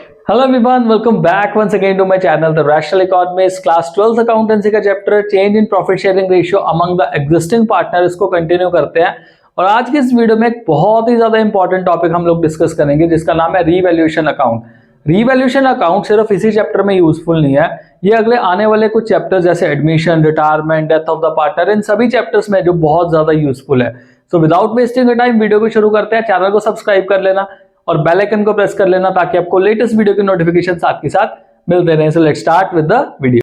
Hello everyone, welcome back once again to my channel, The Rational Economist. Class 12th Accountancy का chapter change in profit sharing ratio among the existing partner इसको continue करते हैं। और आज की इस video में एक बहुत ही ज्यादा इंपॉर्टेंट टॉपिक हम लोग डिस्कस करेंगे जिसका नाम है रीवैल्यूएशन अकाउंट। रीवैल्यूएशन अकाउंट सिर्फ इसी चैप्टर में यूजफुल नहीं है, ये अगले आने वाले कुछ चैप्टर्स जैसे admission, retirement, death of the partner, इन सभी चैप्टर्स में जो बहुत ज्यादा यूजफुल है। So without wasting time video को शुरू करते हैं। चैनल को सब्सक्राइब कर लेना और बेल आइकन को प्रेस कर लेना ताकि आपको लेटेस्ट वीडियो की नोटिफिकेशन साथ के साथ मिलते रहे। So let's start with the video.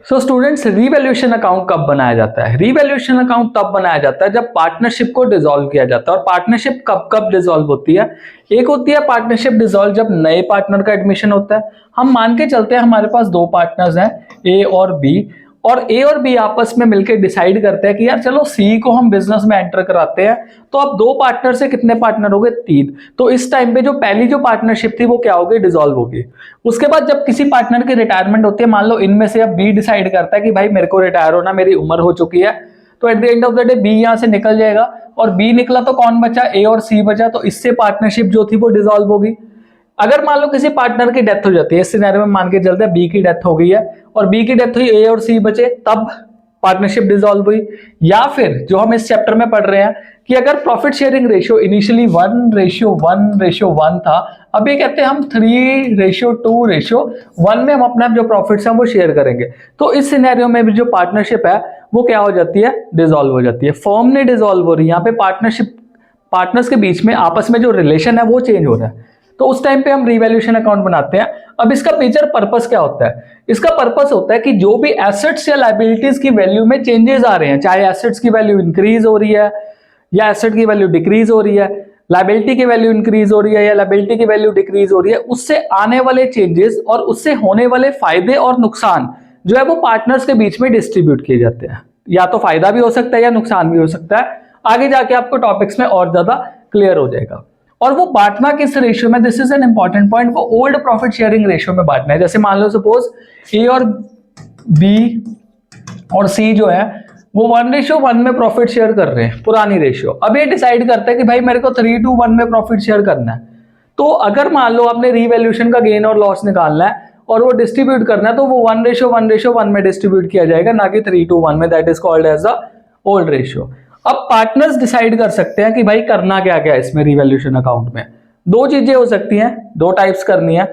So students, revaluation account कब बनाया जाता है? रीवैल्यूएशन अकाउंट तब बनाया जाता है जब पार्टनरशिप को डिसॉल्व किया जाता है। और पार्टनरशिप कब कब डिसॉल्व होती है? एक होती है पार्टनरशिप डिसॉल्व जब नए पार्टनर का एडमिशन होता है। हम मान के चलते हैं हमारे पास दो पार्टनर्स हैं, ए और बी, और ए और बी आपस में मिलकर डिसाइड करते हैं कि यार चलो सी को हम बिजनेस में एंटर कराते हैं। तो अब दो पार्टनर से कितने पार्टनर हो गए? 3। तो इस टाइम पे जो पहली जो पार्टनरशिप थी वो क्या होगी? डिसॉल्व होगी। उसके बाद जब किसी पार्टनर की रिटायरमेंट होती है, मान लो इनमें से अब बी डिसाइड करता है कि भाई मेरे को रिटायर होना, मेरी उम्र हो चुकी है, तो at the end of the day बी यहां से निकल जाएगा। और बी निकला तो कौन बचा? ए और सी बचा। तो इससे पार्टनरशिप जो थी वो डिसॉल्व होगी। अगर मान लो किसी पार्टनर की डेथ हो जाती है, इस सिनेरियो में मान के चलते हैं बी की डेथ हो गई है और बी की डेथ हुई, ए और सी बचे, तब पार्टनरशिप डिसॉल्व हुई। या फिर जो हम इस चैप्टर में पढ़ रहे हैं कि अगर प्रॉफिट शेयरिंग रेशियो इनिशियली 1:1:1 था, अब ये कहते हैं हम 3:2:1 में हम अपना जो प्रॉफिट्स हैं वो शेयर करेंगे। तो इस सिनेरियो में भी जो पार्टनरशिप है वो क्या हो जाती है? डिसॉल्व हो जाती है। फर्म ने डिसॉल्व हो रही है, यहाँ पे पार्टनर्स के बीच में आपस में जो रिलेशन है वो चेंज हो रहा है। तो उस टाइम पे हम रीवैल्यूएशन अकाउंट बनाते हैं। अब इसका मेजर पर्पस क्या होता है? इसका पर्पस होता है कि जो भी एसेट्स या लायबिलिटीज की वैल्यू में चेंजेस आ रहे हैं, चाहे एसेट्स की वैल्यू इंक्रीज हो रही है या एसेट की वैल्यू डिक्रीज हो रही है, लायबिलिटी की वैल्यू इंक्रीज हो रही है या लायबिलिटी की वैल्यू डिक्रीज हो रही है, उससे आने वाले चेंजेस और उससे होने वाले फायदे और नुकसान जो है वो पार्टनर्स के बीच में डिस्ट्रीब्यूट किए जाते हैं। या तो फायदा भी हो सकता है या नुकसान भी हो सकता है। आगे जाके आपको टॉपिक्स में और ज्यादा क्लियर हो जाएगा। और वो बांटना किस रेशियो में? This is an important point. वो ओल्ड प्रॉफिट शेयरिंग रेशियो में बांटना है। जैसे मान लो सपोज ए और बी और सी जो है वो 1:1 में प्रॉफिट शेयर कर रहे हैं, पुरानी रेशियो। अब ये डिसाइड करता है कि भाई मेरे को 3:1 में प्रॉफिट शेयर करना है। तो अगर मान लो आपने रीवैल्यूएशन का गेन और लॉस निकालना है और वो डिस्ट्रीब्यूट करना है, तो वो 1:1:1 में डिस्ट्रीब्यूट किया जाएगा, ना कि 3:1 में। That is called as the old ratio. अब पार्टनर्स डिसाइड कर सकते हैं कि भाई करना क्या क्या इसमें। रीवैल्यूएशन अकाउंट में दो चीजें हो सकती हैं, दो टाइप्स करनी है।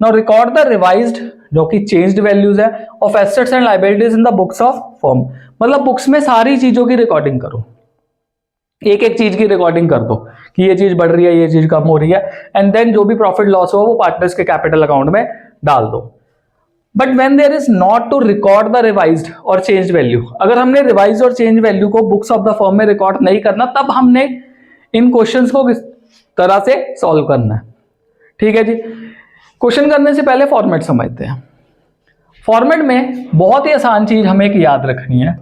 नाउ रिकॉर्ड द रिवाइज्ड, जो कि चेंज्ड वैल्यूज है, of assets and liabilities in the books of firm. मतलब बुक्स में सारी चीजों की रिकॉर्डिंग करो, एक एक चीज की रिकॉर्डिंग कर दो कि ये चीज बढ़ रही है, ये चीज कम हो रही है, एंड देन जो भी प्रॉफिट लॉस हो वो पार्टनर्स के कैपिटल अकाउंट में डाल दो। But when there is not to record the revised और चेंज वैल्यू, अगर हमने रिवाइज और चेंज वैल्यू को बुक्स ऑफ द फर्म में रिकॉर्ड नहीं करना, तब हमने इन क्वेश्चंस को किस तरह से सॉल्व करना है। ठीक है जी। क्वेश्चन करने से पहले फॉर्मेट समझते हैं। फॉर्मेट में बहुत ही आसान चीज हमें एक याद रखनी है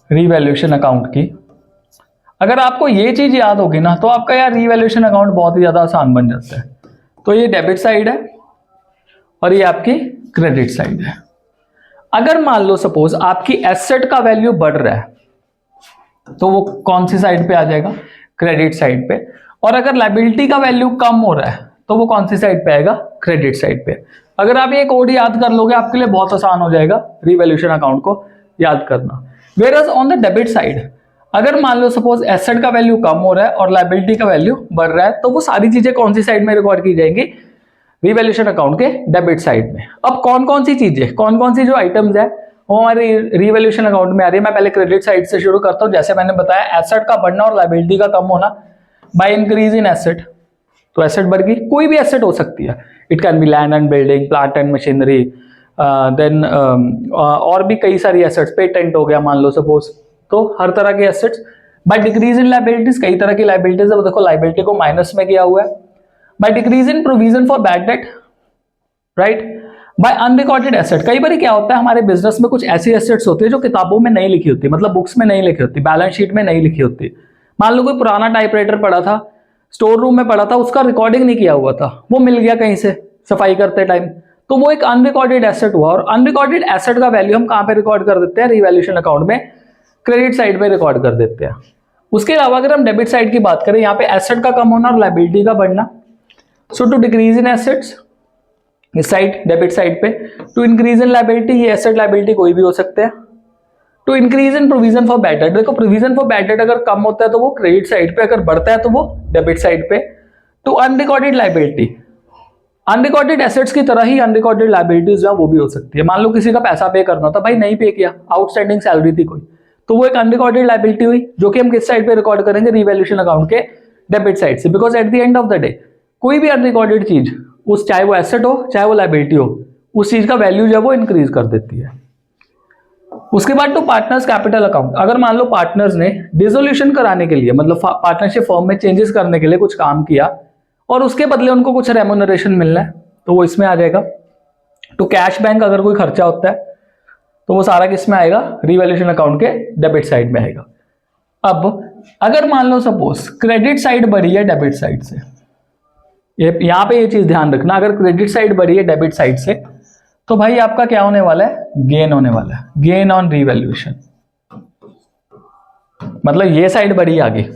रीवैल्यूएशन अकाउंट की। अगर आपको ये चीज याद होगी ना, तो आपका यार रीवैल्यूएशन अकाउंट बहुत ही ज्यादा आसान बन जाता है। तो ये डेबिट साइड है और ये आपकी क्रेडिट साइड है। अगर मान लो सपोज आपकी एसेट का वैल्यू बढ़ रहा है, तो वो कौन सी साइड पे आ जाएगा? क्रेडिट साइड पे। और अगर लायबिलिटी का वैल्यू कम हो रहा है, तो वो कौन सी साइड पे आएगा? क्रेडिट साइड पे। अगर आप ये कोड याद कर लोगे, आपके लिए बहुत आसान हो जाएगा रीवैल्यूएशन अकाउंट को याद करना। Whereas on the debit side, अगर मान लो सपोज एसेट का वैल्यू कम हो रहा है और लायबिलिटी का वैल्यू बढ़ रहा है, तो वो सारी चीजें कौन सी साइड में रिकॉर्ड की जाएंगी? रीवैल्यूएशन अकाउंट के डेबिट साइड में। अब कौन कौन सी चीजें, कौन कौन सी जो आइटम्स है वो हमारे रीवैल्यूएशन अकाउंट में आ रही है। मैं पहले क्रेडिट साइड से शुरू करता हूं। जैसे मैंने बताया, एसेट का बढ़ना और लायबिलिटी का कम होना बाय इंक्रीज इन एसेट। तो एसेट बढ़ गई, कोई भी एसेट हो सकती है। It can be land and building, plant and machinery, then और भी कई सारी एसेट्स, पेटेंट हो गया मान लो सपोज। तो हर तरह के assets. By decrease in liabilities, कई तरह की लायबिलिटीज है, देखो लायबिलिटी को माइनस में किया हुआ है। By decrease in provision for bad debt, right? By unrecorded asset, कई बार क्या होता है हमारे बिजनेस में कुछ ऐसी एसेट्स होती है जो किताबों में नहीं लिखी होती, मतलब बुक्स में नहीं लिखी होती, बैलेंस शीट में नहीं लिखी होती। मान लो कोई पुराना टाइपराइटर पड़ा था, स्टोर रूम में पड़ा था, उसका रिकॉर्डिंग नहीं किया हुआ था, वो मिल गया कहीं से सफाई करते टाइम, तो वो एक अनरिकॉर्डेड एसेट हुआ, और अनरिकॉर्डेड एसेट का वैल्यू हम कहां पे रिकॉर्ड कर देते हैं, रिवैल्यूएशन अकाउंट में क्रेडिट साइड पे रिकॉर्ड कर देते हैं। उसके अलावा अगर हम डेबिट साइड की बात करें, यहाँ पे एसेट का कम होना और लायबिलिटी का बढ़ना। So to decrease in assets इस साइड डेबिट साइड पे, टू इंक्रीज इन लायबिलिटी, ये एसेट लायबिलिटी कोई भी हो सकते हैं। To increase in provision for bad debt, देखो प्रोविजन फॉर बैड डेट अगर कम होता है तो वो क्रेडिट साइड पे, अगर बढ़ता है तो वो डेबिट साइड पे। To unrecorded liability, unrecorded assets की तरह ही अनरिकॉर्डेड लायबिलिटीज जो है वो भी हो सकती है। मान लो किसी का पैसा पे करना था, भाई नहीं पे किया, आउटस्टैंडिंग सैलरी थी कोई, तो वो एक अनरिकॉर्डेड लायबिलिटी हुई, जो कि हम किस साइड पे रिकॉर्ड करेंगे, रिवैल्यूएशन अकाउंट के डेबिट साइड से। Because at the end of the day कोई भी अनरिकॉर्डेड चीज, उस चाहे वो एसेट हो चाहे वो लायबिलिटी हो, उस चीज का वैल्यू जो है वो इंक्रीज कर देती है। उसके बाद टू पार्टनर्स कैपिटल अकाउंट, अगर मान लो पार्टनर्स ने डिसोल्यूशन कराने के लिए, मतलब पार्टनरशिप फर्म में चेंजेस करने के लिए कुछ काम किया और उसके बदले उनको कुछ रेम्यूनरेशन मिलना है, तो वो इसमें आ जाएगा। टू कैश बैंक, अगर कोई खर्चा होता है तो वो सारा किस में आएगा, रिवैल्यूएशन अकाउंट के डेबिट साइड में आएगा। अब अगर मान लो सपोज क्रेडिट साइड बढ़ी है डेबिट साइड से, यहां पे ये चीज ध्यान रखना, अगर क्रेडिट साइड बढ़ी है डेबिट साइड से तो भाई आपका क्या होने वाला है, गेन होने वाला है, गेन ऑन रिवैल्यूएशन। मतलब ये साइड बढ़ी आगे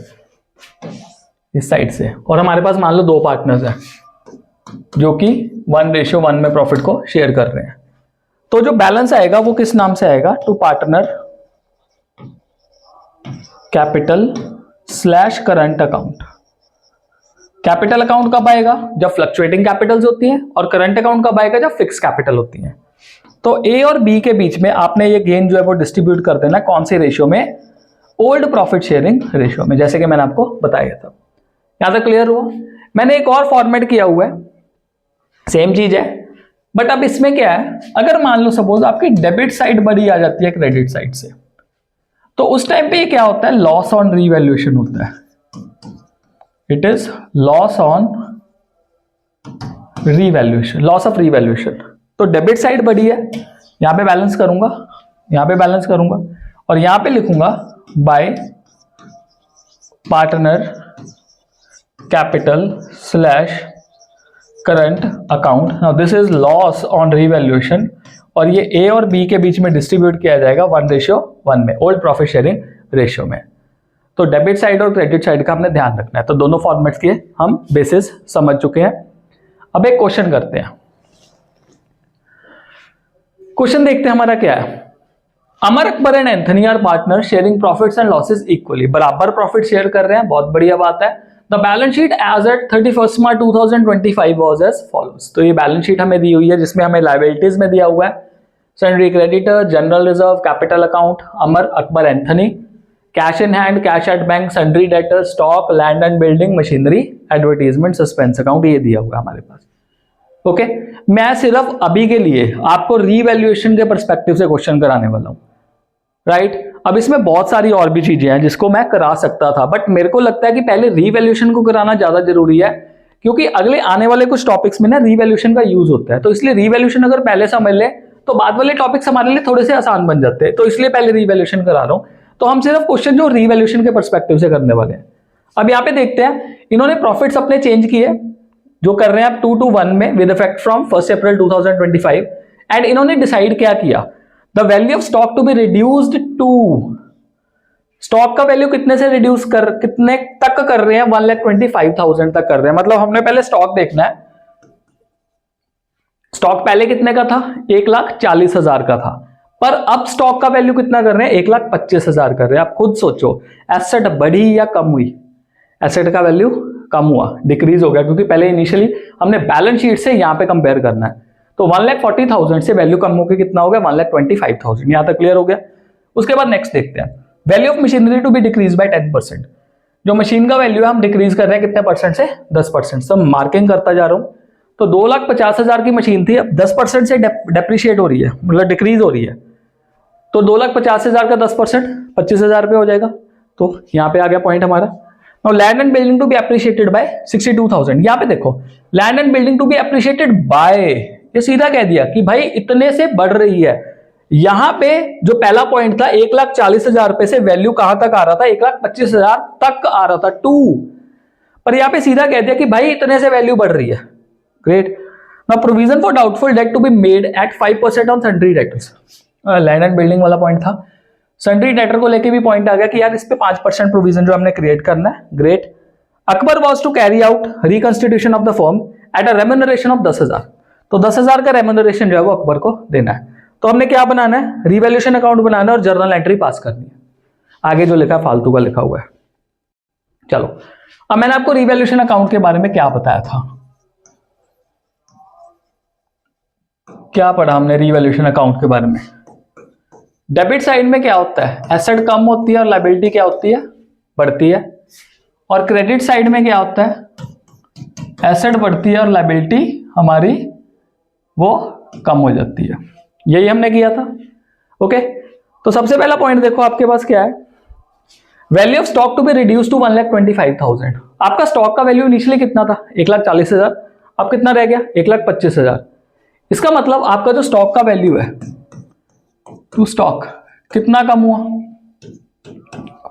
इस साइड से, और हमारे पास मान लो दो पार्टनर्स हैं जो कि 1:1 में प्रॉफिट को शेयर कर रहे हैं, तो जो बैलेंस आएगा वो किस नाम से आएगा, to partner capital slash current account. Capital account कब आएगा, जब फ्लक्चुएटिंग कैपिटल्स होती हैं, और करंट अकाउंट कब आएगा, जब फिक्स कैपिटल होती हैं। तो ए और बी के बीच में आपने ये गेन जो है वो डिस्ट्रीब्यूट कर देना, कौन से रेशियो में, ओल्ड प्रॉफिट शेयरिंग रेशियो में, जैसे कि मैंने आपको बताया था। यहां तक क्लियर हुआ। मैंने एक और फॉर्मेट किया हुआ है, सेम चीज है, बट अब इसमें क्या है, अगर मान लो सपोज आपकी डेबिट साइड बड़ी आ जाती है क्रेडिट साइड से, तो उस टाइम पे ये क्या होता है, लॉस ऑन रीवैल्यूएशन होता है। It is loss on revaluation, loss of revaluation. तो डेबिट साइड बड़ी है, यहां पे बैलेंस करूंगा, यहां पे बैलेंस करूंगा, और यहां पे लिखूंगा bye partner capital slash current account. Now this is loss on revaluation, और ये ए और बी के बीच में डिस्ट्रीब्यूट किया जाएगा 1:1 में, ओल्ड प्रॉफिट शेयरिंग रेशियो में। तो डेबिट साइड और क्रेडिट साइड का हमने ध्यान रखना है। तो दोनों फॉर्मेट्स के हम बेसिस समझ चुके हैं। अब एक क्वेश्चन करते हैं। क्वेश्चन देखते हैं हमारा क्या है। Amar, Akbar and Anthony are partner sharing profits and losses equally, बराबर प्रॉफिट शेयर कर रहे हैं, बहुत बढ़िया बात है। The balance sheet as at 31 March 2025 was as follows. तो ये बैलेंस शीट हमें दी हुई है, जिसमें हमें लायबिलिटीज में दिया हुआ है sundry creditor, general reserve, capital account, Amar, Akbar, Anthony, cash in hand, cash at bank, sundry debtor, stock, land and building, machinery, advertisement, suspense account, ये दिया हुआ है हमारे पास। ओके, मैं सिर्फ अभी के लिए आपको रीवैल्यूएशन के पर्सपेक्टिव से क्वेश्चन कराने वाला हूं, राइट। अब इसमें बहुत सारी और भी चीजें हैं जिसको मैं करा सकता था, बट मेरे को लगता है कि पहले रीवैल्यूएशन को कराना ज्यादा जरूरी है, क्योंकि अगले आने वाले कुछ टॉपिक्स में ना रीवैल्यूएशन का यूज होता है। तो इसलिए रीवैल्यूएशन अगर पहले समझ ले तो बाद वाले टॉपिक्स हमारे लिए थोड़े से आसान बन जाते हैं। तो इसलिए पहले रीवैल्यूएशन करा रहा हूं। तो हम सिर्फ क्वेश्चन जो रीवैल्यूएशन के पर्सपेक्टिव से करने वाले हैं। अब यहाँ पे देखते हैं, इन्होंने प्रॉफिट्स अपने चेंज किए, जो कर रहे हैं आप 2:1 में with effect from 1 April 2025, and इन्होंने डिसाइड क्या किया, the value of stock to be reduced to, stock का वैल्यू कितने से रिड्यूस कर, कितने तक कर रहे हैं, 1,25,000 तक कर रहे हैं। मतलब हमने पहले स्टॉक देखना है, स्टॉक पहले कितने का था, 1,40,000 का था, पर अब स्टॉक का वैल्यू कितना कर रहे हैं, 1,25,000 कर रहे हैं। आप खुद सोचो, एसेट बढ़ी या कम हुई, एसेट का वैल्यू कम हुआ, डिक्रीज हो गया, क्योंकि पहले इनिशियली हमने बैलेंस शीट से यहां पे कंपेयर करना है। तो 1,40,000 से वैल्यू कम होकर कितना हो गया, 1,25,000। यहां तक क्लियर हो गया। उसके बाद नेक्स्ट देखते हैं, value of machinery to be decrease by 10%। जो मशीन का वैल्यू है हम डिक्रीज कर रहे हैं कितने परसेंट से, 10%। सब मार्किंग करता जा रहा हूं। तो 2,50,000 की मशीन थी, अब 10% से डेप्रिशिएट हो रही है, मतलब डिक्रीज हो रही है। तो 2,50,000 का 10% 25,000 रुपये हो जाएगा। तो यहां पे आ गया पॉइंट हमारा। Now land and building to be appreciated by 62,000। यहां पे देखो, land and building to be appreciated by, ये सीधा कह दिया कि भाई इतने से बढ़ रही है। यहां पे जो पहला पॉइंट था 1,40,000 रुपए से वैल्यू कहां तक आ रहा था, 1,25,000 तक आ रहा था, 2, पर यहां पे सीधा कह दिया कि भाई इतने से वैल्यू बढ़ रही है। Great. Now provision for doubtful debt to be made at 5% on sundry debtors. Land and building वाला पॉइंट था, सन्ड्री डेटर को लेके भी पॉइंट आ गया कि यार इस पे 5% प्रोविजन जो हमने क्रिएट करना है। Great. Akbar was to carry out reconstitution of the firm at a remuneration of 10,000। तो 10,000 का रेम्यूनरेशन जो है वो अकबर को देना है। तो हमने क्या बनाना है, रिवैल्यूएशन अकाउंट बनाना है और जर्नल एंट्री पास करनी है। आगे जो लिखा फालतू का लिखा हुआ है। चलो, अब मैंने आपको रिवैल्यूएशन अकाउंट के बारे में क्या बताया था, क्या पढ़ा हमने रिवैल्यूएशन अकाउंट के बारे में। डेबिट साइड में क्या होता है, एसेट कम होती है और लायबिलिटी क्या होती है, बढ़ती है। और क्रेडिट साइड में क्या होता है, एसेट बढ़ती है और लायबिलिटी हमारी वो कम हो जाती है। यही हमने किया था। ओके, तो सबसे पहला पॉइंट देखो आपके पास क्या है, value of stock to be reduce to 1,25,000। आपका स्टॉक का वैल्यू इनिशियली कितना था, 1,40,000। अब कितना रह गया, 1,25,000। इसका मतलब आपका जो स्टॉक का वैल्यू है टू स्टॉक कितना कम हुआ,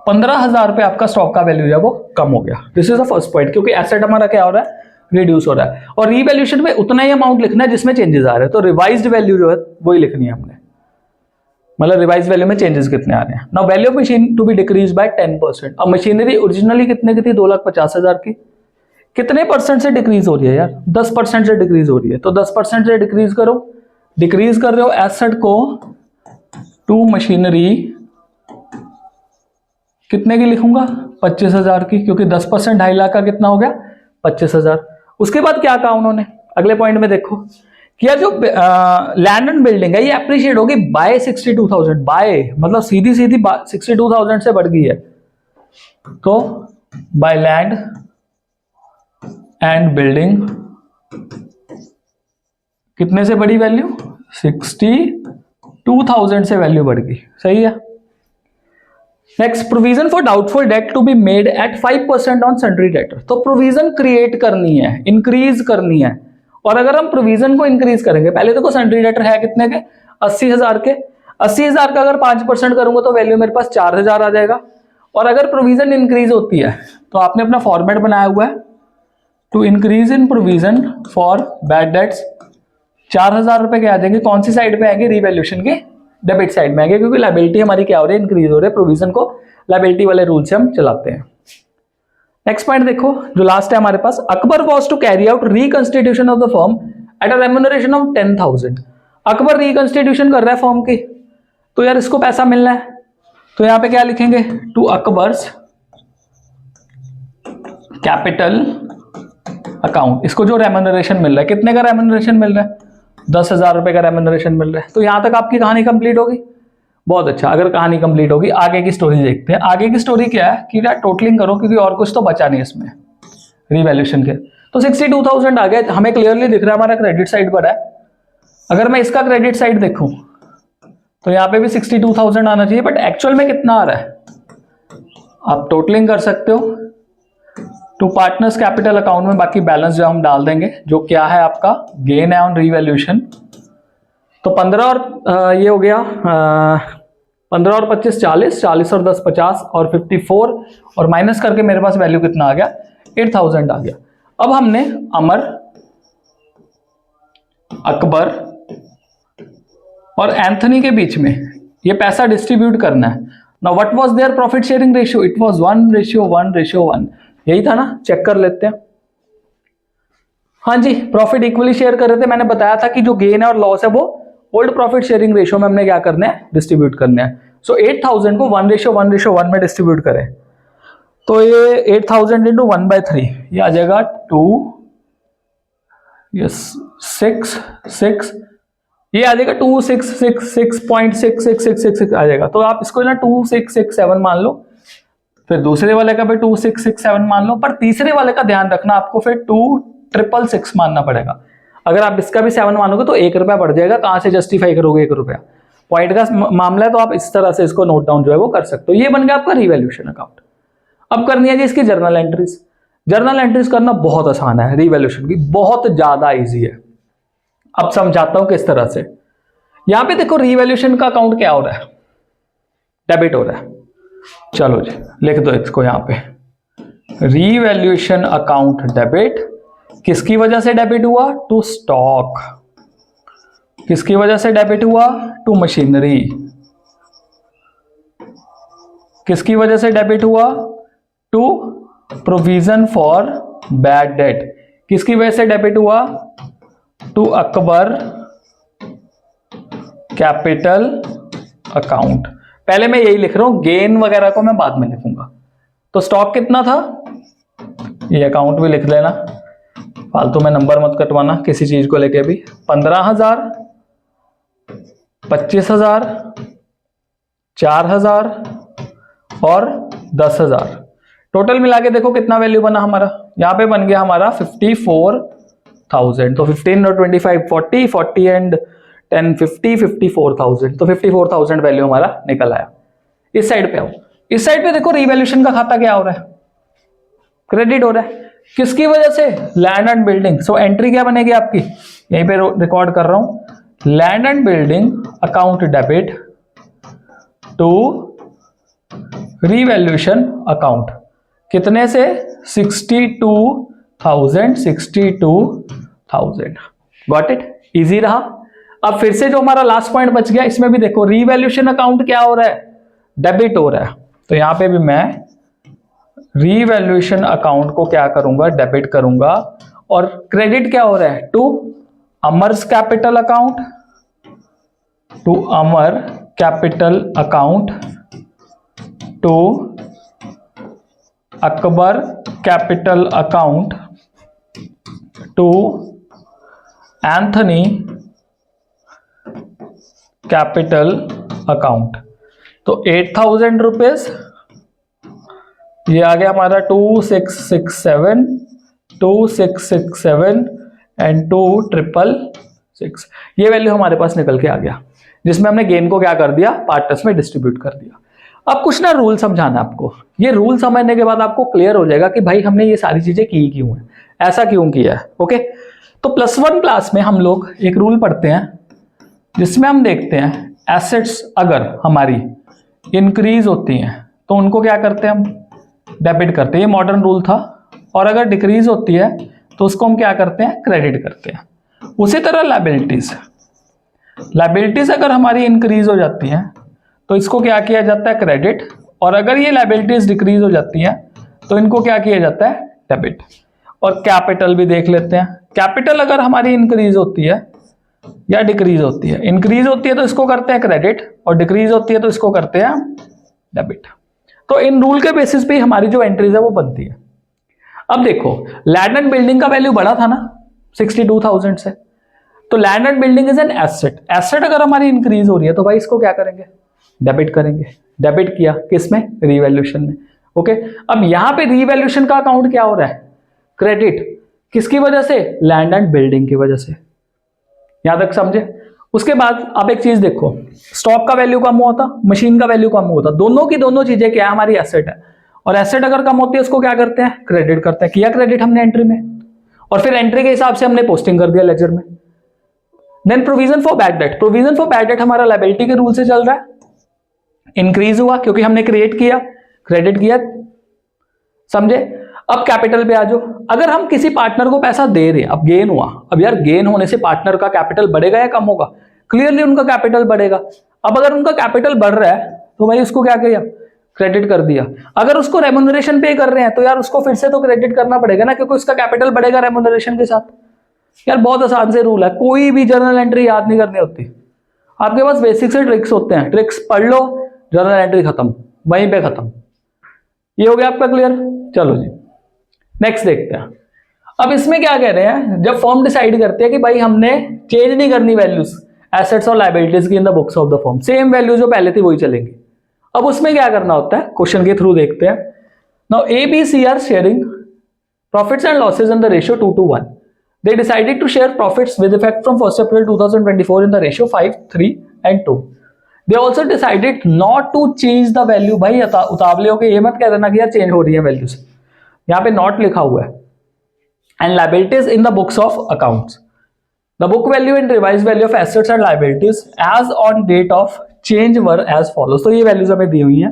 15,000 रुपए आपका स्टॉक का वैल्यू है वो कम हो गया। This is the first point, क्योंकि एसेट हमारा क्या हो रहा है, रिड्यूस हो रहा है। और रीवैल्यूएशन में उतना ही अमाउंट लिखना है जिसमें चेंजेस आ रहे हैं। तो रिवाइज्ड वैल्यू जो है वही लिखनी है हमने, मतलब रिवाइज वैल्यू में चेंजेस कितने आ रहे हैं। Now value of machine to be decrease by 10%। अब मशीनरी ओरिजिनली कितने की थी, 2,50,000 की, कितने परसेंट से डिक्रीज हो रही है यार, 10% से डिक्रीज हो रही है। तो 10% से डिक्रीज करो, डिक्रीज कर रहे हो एसेट को टू मशीनरी, कितने की लिखूंगा, 25,000 की, क्योंकि 10% 2.5 लाख का कितना हो गया, 25,000। उसके बाद क्या कहा उन्होंने, अगले पॉइंट में देखो कि यार जो लैंड एंड बिल्डिंग है ये अप्रिशिएट होगी बाय 62,000। बाय मतलब सीधी सीधी 62,000 से बढ़ गई है। तो बाय लैंड एंड बिल्डिंग कितने से बड़ी वैल्यू, 62,000 से वैल्यू बढ़ गई। सही है। Next, provision for doubtful debt to be made at 5% on sundry debtor. तो प्रोविजन क्रिएट करनी है, इंक्रीज करनी है। और अगर हम प्रोविजन को इंक्रीज करेंगे, पहले देखो सन्ड्री डेटर है कितने के, 80,000 के। 80,000 का अगर 5% करूंगा तो वैल्यू मेरे पास 4,000 आ जाएगा। और अगर प्रोविजन इंक्रीज होती है तो आपने अपना फॉर्मेट बनाया हुआ है, to increase in provision for bad debts 4,000 रुपए के आ जाएंगे। कौन सी साइड पे आएंगे, रिवैल्यूएशन के डेबिट साइड में आएंगे, क्योंकि लायबिलिटी हमारी क्या हो रही है, इंक्रीज हो रही है। प्रोविजन को लायबिलिटी वाले रूल से हम चलाते हैं। नेक्स्ट पॉइंट देखो जो लास्ट है हमारे पास, Akbar was to carry out reconstitution of the firm at a remuneration of 10,000। Akbar reconstitution कर रहा है फर्म की, तो यार इसको पैसा मिलना है। तो यहां पे क्या लिखेंगे, टू अकबर्स कैपिटल अकाउंट। इसको जो रेम्यूनरेशन मिल रहा है, कितने का रेम्यूनरेशन मिल रहा है, 10,000 रुपए का रेम्यूनरेशन मिल रहा है। तो यहां तक आपकी कहानी कंप्लीट होगी। बहुत अच्छा, अगर कहानी कंप्लीट होगी आगे की स्टोरी देखते हैं। आगे की स्टोरी क्या है कि यार टोटलिंग करो, क्योंकि और कुछ तो बचा नहीं इसमें रिवैल्यूएशन के। तो 62,000 आ गया, हमें क्लियरली दिख रहा है हमारा क्रेडिट साइड पर है। अगर मैं इसका क्रेडिट साइड देखूं तो यहाँ पे भी 62,000 आना चाहिए, बट एक्चुअल में कितना आ रहा है आप टोटलिंग कर सकते हो। टू पार्टनर्स कैपिटल अकाउंट में बाकी बैलेंस जो हम डाल देंगे, जो क्या है आपका गेन है ऑन रिवैल्यूएशन। तो 15 और ये हो गया 15 और 25 40, 40 और 10 50 और 54 और माइनस करके मेरे पास वैल्यू कितना आ गया, 8,000 आ गया। अब हमने अमर, अकबर और एंथनी के बीच में ये पैसा डिस्ट्रीब्यूट करना है। Now what was their profit sharing ratio, it was 1:1:1। यही था ना, चेक कर लेते हैं। हाँ जी, प्रॉफिट इक्वली शेयर कर रहे थे। मैंने बताया था कि जो गेन है और लॉस है वो ओल्ड प्रॉफिट शेयरिंग रेशियो में हमने क्या करना है, डिस्ट्रीब्यूट करना है। सो 8,000 को 1:1:1 में डिस्ट्रीब्यूट करें तो ये 8,000 इंटू 1/3 ये आ जाएगा 6 ये आ जाएगा 266.66666 आ जाएगा। तो आप इसको ना 2667 मान लो, फिर दूसरे वाले का भी 2667 मान लो, पर तीसरे वाले का ध्यान रखना आपको फिर 2666 मानना पड़ेगा। अगर आप इसका भी 7 मानोगे तो 1 रुपया बढ़ जाएगा। कहां से जस्टिफाई करोगे 1 रुपया, पॉइंट का मामला है। तो आप इस तरह से इसको नोट डाउन जो है वो कर सकते हो। ये बन गया आपका रिवैल्यूएशन अकाउंट। अब करनी है जी इसकी जर्नल एंट्रीज। जर्नल एंट्रीज करना बहुत आसान है, रिवैल्यूएशन की बहुत ज्यादा इजी है। अब समझाता हूं किस तरह से। यहां पे देखो रिवैल्यूएशन का अकाउंट क्या हो रहा है, डेबिट हो रहा है। चलो जी लिख दो इसको यहां पे, रिवैल्यूएशन अकाउंट डेबिट किसकी वजह से डेबिट हुआ? To stock. किसकी वजह से डेबिट हुआ? To machinery. किसकी वजह से डेबिट हुआ? To provision for bad debt. किसकी वजह से डेबिट हुआ? To Akbar capital account. पहले मैं यही लिख रहा हूं, गेन वगैरह को मैं बाद में लिखूंगा। तो स्टॉक कितना था, ये अकाउंट भी लिख लेना, फालतू में नंबर मत कटवाना किसी चीज को लेके भी। 15,000, 25,000, 4,000 और 10,000। टोटल मिला के देखो कितना वैल्यू बना हमारा, यहां पे बन गया हमारा 54,000। तो 15 और 25 40, 40 एंड 10 50, 54,000। तो 54,000 वैल्यू हमारा निकल आया। इस साइड पे आओ, इस साइड पे देखो रिवैल्यूएशन का खाता क्या हो रहा है, क्रेडिट हो रहा है। किसकी वजह से? Land and building. So entry क्या बनेगी आपकी, यहीं पे रिकॉर्ड कर रहा हूं, land and building account debit to revaluation account. कितने से? 62,000, 62,000। Got it? इजी रहा। अब फिर से जो हमारा लास्ट पॉइंट बच गया, इसमें भी देखो रिवैल्यूएशन अकाउंट क्या हो रहा है, डेबिट हो रहा है। तो यहां पे भी मैं रिवैल्यूएशन अकाउंट को क्या करूंगा, डेबिट करूंगा। और क्रेडिट क्या हो रहा है? To Amar's capital account, to Amar capital account, to Akbar capital account, to Anthony capital account. तो 8,000 रुपीज, ये आ गया हमारा 2667, 2667 एंड 2666। ये वैल्यू हमारे पास निकल के आ गया, जिसमें हमने गेन को क्या कर दिया, पार्टनर्स में डिस्ट्रीब्यूट कर दिया। अब कुछ ना रूल समझाना आपको, ये रूल समझने के बाद आपको क्लियर हो जाएगा कि भाई हमने ये सारी चीजें की क्यों है, ऐसा क्यों किया है। ओके, तो +1 क्लास में हम लोग एक रूल पढ़ते हैं जिसमें हम देखते हैं एसेट्स अगर हमारी इंक्रीज होती हैं तो उनको क्या करते हैं, हम डेबिट करते हैं, ये मॉडर्न रूल था। और अगर डिक्रीज होती है तो उसको हम क्या करते हैं, क्रेडिट करते हैं। उसी तरह लायबिलिटीज अगर हमारी इंक्रीज हो जाती हैं तो इसको क्या किया जाता है, क्रेडिट। और अगर ये लायबिलिटीज डिक्रीज हो जाती हैं तो इनको क्या किया जाता है, डेबिट। और कैपिटल भी देख लेते हैं, कैपिटल अगर हमारी इंक्रीज होती है या डिक्रीज होती है, इंक्रीज होती है तो इसको करते हैं क्रेडिट, और डिक्रीज होती है तो इसको करते हैं डेबिट। तो इन रूल के बेसिस पे हमारी जो एंट्रीज है वो बनती है। अब देखो लैंड एंड बिल्डिंग का वैल्यू बड़ा था ना 62,000 से, तो land and building is an asset. Asset अगर हमारी इंक्रीज हो रही है तो भाई इसको क्या करेंगे, डेबिट करेंगे। डेबिट किया किसमें, रिवैल्यूएशन में। ओके, अब यहां पे रिवैल्यूएशन का अकाउंट क्या हो रहा है, क्रेडिट। किसकी वजह से, लैंड एंड बिल्डिंग की वजह से। यहां तक समझे। उसके बाद आप एक चीज देखो, स्टॉक का वैल्यू कम हुआ था, मशीन का वैल्यू कम हुआ था, दोनों की दोनों चीजें क्या है, हमारी एसेट है। और एसेट अगर कम होती है उसको क्या करते हैं, क्रेडिट करते हैं। किया क्रेडिट हमने एंट्री में, और फिर एंट्री के हिसाब से हमने पोस्टिंग कर दिया लेजर में। Then provision for bad debt, provision for bad debt हमारा लायबिलिटी के रूल से चल रहा है, इंक्रीज हुआ क्योंकि हमने क्रिएट किया, क्रेडिट किया, समझे। अब कैपिटल पे आ जाओ, अगर हम किसी पार्टनर को पैसा दे रहे हैं, अब गेन हुआ, अब यार गेन होने से पार्टनर का कैपिटल बढ़ेगा या कम होगा, क्लियरली उनका कैपिटल बढ़ेगा। अब अगर उनका कैपिटल बढ़ रहा है तो भाई उसको क्या किया, क्रेडिट कर दिया। अगर उसको रेम्यूनरेशन पे कर रहे हैं तो यार उसको फिर से तो क्रेडिट करना पड़ेगा ना, क्योंकि उसका कैपिटल बढ़ेगा रेम्यूनरेशन के साथ। यार बहुत आसान से रूल है, कोई भी जर्नल एंट्री याद नहीं करनी होती, आपके पास बेसिक से ट्रिक्स होते हैं, ट्रिक्स पढ़ लो, जर्नल एंट्री खत्म, वहीं पे खत्म। ये हो गया आपका क्लियर। चलो जी नेक्स्ट देखते हैं। अब इसमें क्या कह रहे हैं, जब फर्म डिसाइड करते हैं कि भाई हमने चेंज नहीं करनी वैल्यूज एसेट्स और लायबिलिटीज की in the books of the firm, same value जो पहले थी वही चलेंगी। अब उसमें क्या करना होता है, क्वेश्चन के थ्रू देखते हैं। Now A B C R sharing profits and losses in the ratio 2:1। They decided to share profits with effect from 1st April 2024 in the ratio 5, 3 and 2. They also decided not to change the value। भाई उतावले होके ये मत कह देना कि यार change हो रही है वैल्यूज, यहाँ पे नॉट लिखा हुआ है। And liabilities in the books of accounts, the book value and revised value of assets and liabilities as on date of change were as follows। तो ये वैल्यूज हमें दी हुई हैं,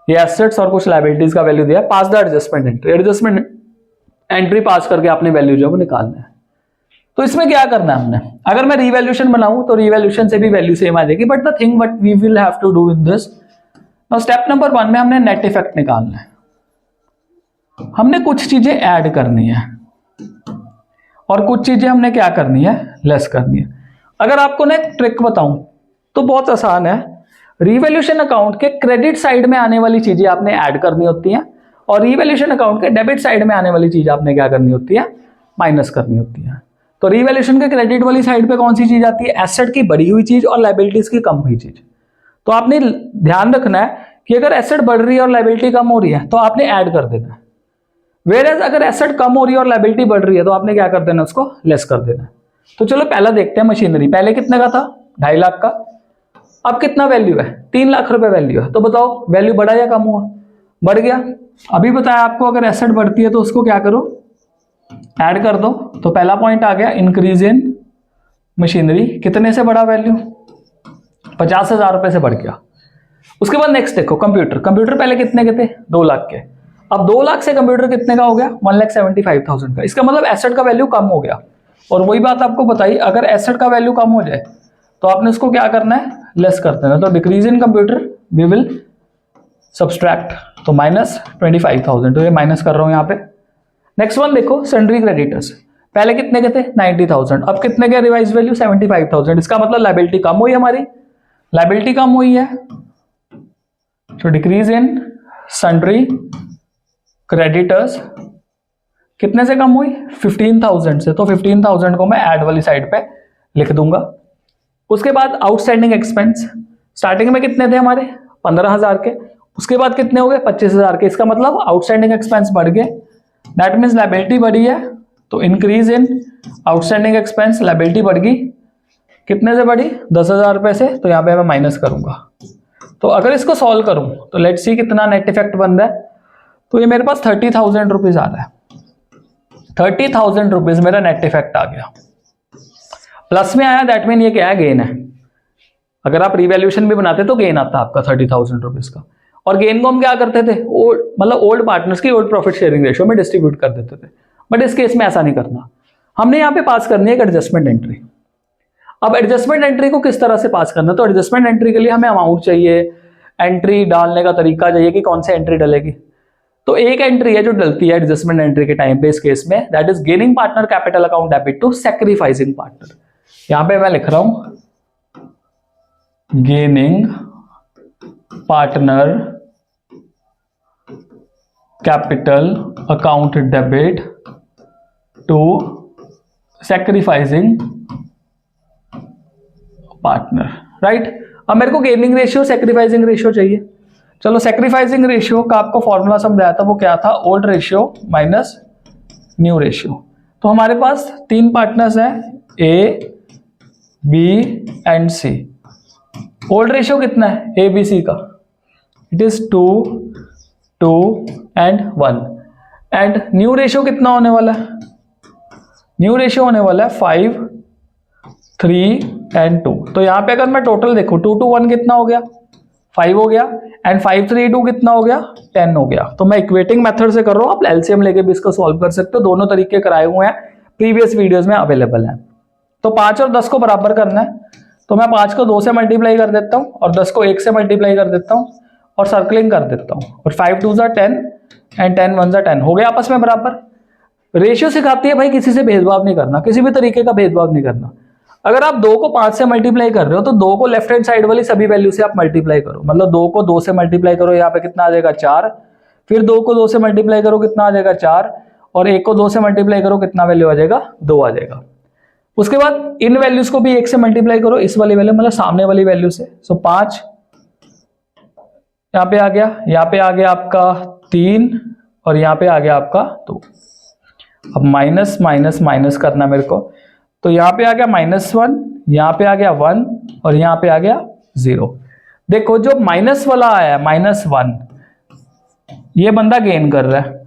ये एसेट्स और कुछ लाइबिलिटीज का वैल्यू दिया है। Pass the adjustment entry, adjustment entry pass करके आपने वैल्यू जो है वो निकालना है। तो इसमें क्या करना है हमने, अगर मैं रिवैल्यूएशन बनाऊं तो रिवैल्यूएशन से भी वैल्यू सेम आ जाएगी, but the thing what we will have to do in this, now step number 1 में हमने नेट इफेक्ट निकालना है। हमने कुछ चीजें ऐड करनी है और कुछ चीजें हमने क्या करनी है, लेस करनी है। अगर आपको ना एक ट्रिक बताऊं तो बहुत आसान है। रिवैल्यूएशन अकाउंट के क्रेडिट साइड में आने वाली चीजें आपने ऐड करनी होती हैं और रिवैल्यूएशन अकाउंट के डेबिट साइड में आने वाली चीज आपने क्या करनी होती है, माइनस करनी होती है। तो रिवैल्यूएशन के क्रेडिट वाली साइड पे कौन सी चीज आती है, एसेट की बढ़ी हुई चीज और लायबिलिटीज की कम हुई चीज। तो आपने ध्यान रखना है कि अगर एसेट बढ़ रही है और लायबिलिटी कम हो रही है तो आपने ऐड कर देना है, वेयर अगर एसेट कम हो रही है और लायबिलिटी बढ़ रही है तो आपने क्या कर देना, उसको लेस कर देना है। तो चलो पहला देखते हैं मशीनरी। पहले कितने का था, 2.5 लाख का, अब कितना वैल्यू है, 3 लाख रुपए वैल्यू है। तो बताओ वैल्यू बढ़ा या कम हुआ, बढ़ गया। अभी बताया आपको अगर एसेट बढ़ती है तो उसको क्या करो, ऐड कर दो। तो पहला पॉइंट आ गया, इंक्रीज इन मशीनरी। कितने से बढ़ा वैल्यू, 50,000 रुपए से बढ़ गया। उसके बाद नेक्स्ट देखो कंप्यूटर। कंप्यूटर पहले कितने के थे, 2 लाख के, अब 2 लाख से कंप्यूटर कितने का हो गया, 1,75,000 का। इसका मतलब एसेट का वैल्यू कम हो गया। और वही बात आपको बताई, अगर एसेट का वैल्यू कम हो जाए तो आपने उसको क्या करना है, लेस कर देना। तो decrease in computer we will subtract, तो -25,000, तो ये माइनस कर रहा हूं यहाँ पे। नेक्स्ट वन देखो, सन्ड्री क्रेडिटर्स। पहले कितने के थे, 90,000, अब कितने के रिवाइज वैल्यू 75,000। इसका मतलब लायबिलिटी कम हुई, हमारी लायबिलिटी कम हुई है। तो डिक्रीज इन सन्ड्री क्रेडिटर्स कितने से कम हुई, 15,000 से। तो 15,000 को मैं ऐड वाली साइड पे लिख दूंगा। उसके बाद आउटस्टैंडिंग एक्सपेंस, स्टार्टिंग में कितने थे हमारे, 15,000 के, उसके बाद कितने हो गए, 25,000 के। इसका मतलब आउटस्टैंडिंग एक्सपेंस बढ़ गए, दैट मीन्स लायबिलिटी बढ़ी है। तो increase in outstanding expense, liability बढ़ गई, कितने से बढ़ी, 10,000 रुपए से। तो यहाँ पे मैं माइनस करूंगा। तो अगर इसको सॉल्व करूं तो लेट्स सी कितना नेट इफेक्ट बन रहा है। तो ये मेरे पास 30,000 रुपीज आ रहा है, 30,000 रुपीज मेरा नेट इफेक्ट आ गया। प्लस में आया, दैट मीन ये क्या है, गेन है। अगर आप रिवैल्यूएशन भी बनाते तो गेन आता आपका 30,000 रुपीज का। और गेन को हम क्या करते थे, मतलब ओल्ड पार्टनर्स की ओल्ड प्रॉफिट शेयरिंग रेशियो में डिस्ट्रीब्यूट कर देते थे। बट इस केस में ऐसा नहीं करना, हमने यहाँ पे पास करनी है एक एडजस्टमेंट एंट्री। अब एडजस्टमेंट एंट्री को किस तरह से पास करना, तो एडजस्टमेंट एंट्री के लिए हमें अमाउंट चाहिए, एंट्री डालने का तरीका चाहिए कि कौन सी एंट्री डलेगी। तो एक एंट्री है जो डलती है एडजस्टमेंट एंट्री के टाइम पे इस केस में, that is gaining partner capital account debit to sacrificing partner. यहां पे मैं लिख रहा हूं gaining partner capital account debit to sacrificing partner, right. अब मेरे को गेनिंग रेशियो सैक्रिफाइसिंग रेशियो चाहिए। चलो सैक्रिफाइसिंग रेशियो का आपको फॉर्मूला समझाया था, वो क्या था, old ratio minus new ratio. तो हमारे पास 3 पार्टनर्स हैं, A B and C. Old ratio कितना है ए बी सी का, it is 2, 2 and 1। And new ratio कितना होने वाला है, न्यू रेशियो होने वाला है 5, 3 एंड 2। तो यहां पे अगर मैं टोटल देखूं 2 to 1 कितना हो गया, 5 हो गया, एंड 5, 3, 2 कितना हो गया, 10 हो गया। तो मैं इक्वेटिंग मेथड से कर रहा हूं, आप एलसीएम लेके भी इसको सॉल्व कर सकते हो। दोनों तरीके कराए हुए हैं, प्रीवियस वीडियोस में अवेलेबल हैं। तो 5 और 10 को बराबर करना है, तो मैं 5 को 2 से मल्टीप्लाई कर देता हूं और 10 को 1 से मल्टीप्लाई कर देता हूं और सर्कलिंग कर देता हूं। और 5 2 जा 10 एंड 10 1 जा 10 हो गया आपस में बराबर। रेशियो सिखाती है भाई किसी से भेदभाव नहीं करना, किसी भी तरीके का भेदभाव नहीं करना। अगर आप 2 को 5 से मल्टीप्लाई कर रहे हो तो 2 को लेफ्ट हैंड साइड वाली सभी वैल्यू से आप मल्टीप्लाई करो। मतलब 2 को 2 से मल्टीप्लाई करो, यहाँ पे कितना आ जाएगा 4, फिर 2 को 2 से मल्टीप्लाई करो, कितना आ जाएगा 4, और 1 को 2 से मल्टीप्लाई करो, कितना वैल्यू आ जाएगा, 2 आ जाएगा। उसके बाद इन वैल्यूज को भी 1 से मल्टीप्लाई करो, इस वाली वैल्यू मतलब सामने वाली वैल्यू से। सो 5 यहाँ पे आ गया, यहाँ पे आ गया आपका 3 और यहाँ पे आ गया आपका 2। अब माइनस माइनस माइनस करना मेरे को, तो यहाँ पे आ गया -1, यहाँ पे आ गया 1 और यहाँ पे आ गया 0। देखो जो माइनस वाला आया -1, ये बंदा गेन कर रहा है,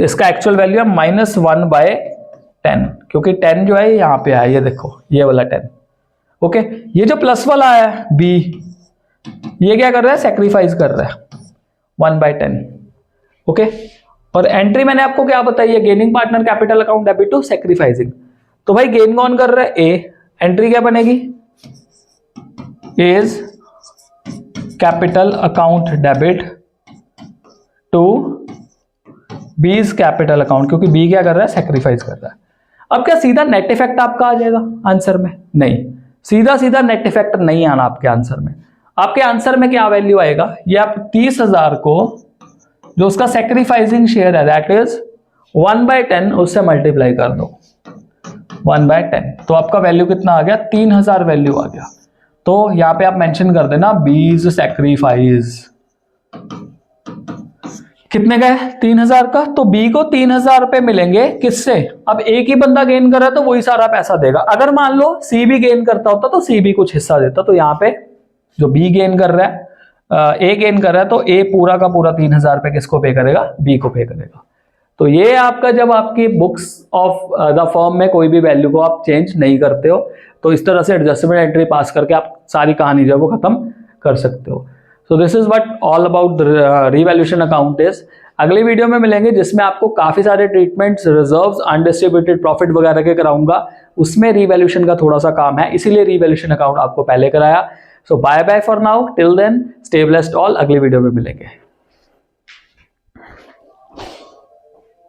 इसका एक्चुअल वैल्यू है -1/10, क्योंकि 10 जो है यहाँ पे आया, ये देखो ये वाला 10। ओके, ये जो प्लस वाला आया बी, ये क्या कर रहा है, सेक्रीफाइस कर रहा है 1/10। ओके, और एंट्री मैंने आपको क्या बताई है, gaining partner capital account debit to sacrificing. तो भाई गेन कौन कर रहा है, ए, एंट्री क्या बनेगी, A's capital account debit to B's capital account, क्योंकि बी क्या कर रहा है, सैक्रिफाइस कर रहा है। अब क्या सीधा नेट इफेक्ट आपका आ जाएगा आंसर में, नहीं, सीधा सीधा नेट इफेक्ट नहीं आना आपके आंसर में। आपके आंसर में क्या वैल्यू आएगा, ये आप 30,000 को जो उसका सैक्रिफाइसिंग शेयर है दैट इज 1/10 उससे मल्टीप्लाई कर दो 1/10, तो आपका वैल्यू कितना आ गया, 3,000 वैल्यू आ गया। तो यहां पे आप मेंशन कर देना बीज सैक्रिफाइस कितने का है, 3,000 का। तो बी को 3,000 रुपए मिलेंगे किससे, अब एक ही बंदा गेन कर रहा है तो वही सारा पैसा देगा। अगर मान लो सी भी गेन करता होता तो सी भी कुछ हिस्सा देता, तो यहाँ पे जो बी गेन कर रहा है, ए गेन कर रहा है, तो ए पूरा का पूरा 3,000 रुपए किसको पे करेगा, बी को पे करेगा। तो ये आपका जब आपकी बुक्स ऑफ द फर्म में कोई भी वैल्यू को आप चेंज नहीं करते हो, तो इस तरह से एडजस्टमेंट एंट्री पास करके आप सारी कहानी जो है वो खत्म कर सकते हो। So this is what all about revaluation account is. अगली वीडियो में मिलेंगे जिसमें आपको काफी सारे ट्रीटमेंट्स, रिजर्व्स, अनडिस्ट्रीब्यूटेड प्रॉफिट वगैरह के कराऊंगा, उसमें रीवैल्यूएशन का थोड़ा सा काम है, इसीलिए रीवैल्यूएशन अकाउंट आपको पहले कराया। So bye bye for now, till then stay blessed all, अगली वीडियो में मिलेंगे।